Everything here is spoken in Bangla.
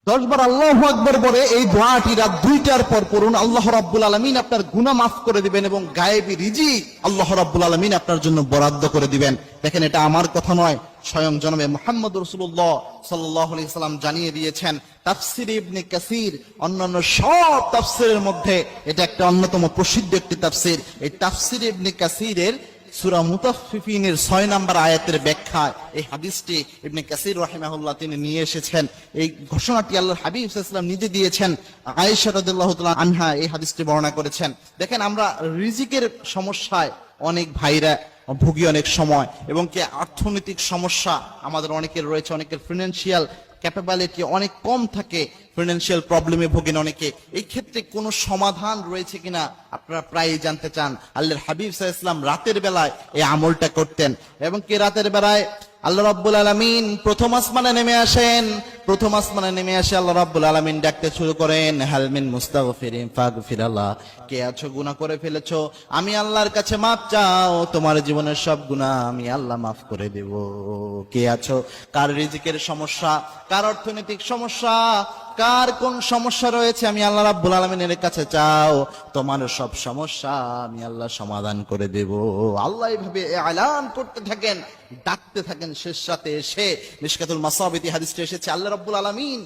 10 বার আল্লাহু আকবার বলে এই দোয়াটি রাত 2টার পর পড়ুন। আল্লাহ রাব্বুল আলামিন আপনার গুনাহ মাফ করে দিবেন এবং গায়েবী রিজিক আল্লাহ রাব্বুল আলামিন আপনার জন্য বরাদ্দ করে দিবেন। দেখেন, এটা আমার কথা নয়, স্বয়ং জনাবে মুহাম্মদ রাসূলুল্লাহ সাল্লাল্লাহু আলাইহি সাল্লাম জানিয়ে দিয়েছেন। তাফসীর ইবনে কাসির অন্যান্য সব তাফসীরের মধ্যে এটা একটা অন্যতম প্রসিদ্ধ একটি তাফসীর। এই তাফসীর ইবনে কাসিরের সূরা মুতাফফিফিনের 6 নম্বর আয়াতের ব্যাখ্যায় এই হাদিসটি ইবনে কাসির রাহিমাহুল্লাহ তিনি নিয়ে এসেছেন। এই ঘোষণাটি আল্লাহর হাবিব সাল্লাল্লাহু আলাইহি ওয়াসাল্লাম নিজে দিয়েছেন। আয়েশা রাদিয়াল্লাহু তাআলা আনহা এই হাদিসটি বর্ণনা করেছেন। দেখেন, আমরা রিজিকের সমস্যায় অনেক ভাইরা ভুগি অনেক সময়, এবং কি অর্থনৈতিক সমস্যা আমাদের অনেকের রয়েছে, অনেকের ফিনান্সিয়াল ক্যাপাবিলিটি অনেক কম থাকে, ফিনান্সিয়াল প্রবলেমে ভোগেন অনেকে। এই ক্ষেত্রে কোনো সমাধান রয়েছে কিনা আপনারা প্রায়ই জানতে চান। আল্লাহর হাবিব সাল্লাল্লাহু আলাইহি ওয়াসাল্লাম রাতের বেলায় এই আমলটা করতেন, এবং কি রাতের বেলায় আল্লাহ রাব্বুল আলামিন প্রথম আসমানে নেমে আসেন। প্রথম আসমানে নেমে আসে আল্লাহ রাব্বুল আলামিন ডাকতে শুরু করেন, হাল মিন মুস্তাগফিরিন ফাগফিরাল্লাহ। কে আছো গুনাহ করে ফেলেছো, আমি আল্লাহর কাছে মাফ চাও, তোমার জীবনের সব গুনাহ আমি আল্লাহ মাফ করে দেব। কে আছো, কার রিজিকের সমস্যা, কার অর্থনৈতিক সমস্যা, কার কোন সমস্যা রয়েছে, আমি আল্লাহ রাব্বুল আলামিনের কাছে চাও, তোমার সব সমস্যা আমি আল্লাহ সমাধান করে দেব। আল্লাহ এইভাবে এলান করতে থাকেন, ডাকতে থাকেন। শেষ রাতে এসে মিশকাতুল মাসাবিতি হাদিসটি এসেছে, আল্লাহ রাব্বুল আলামিন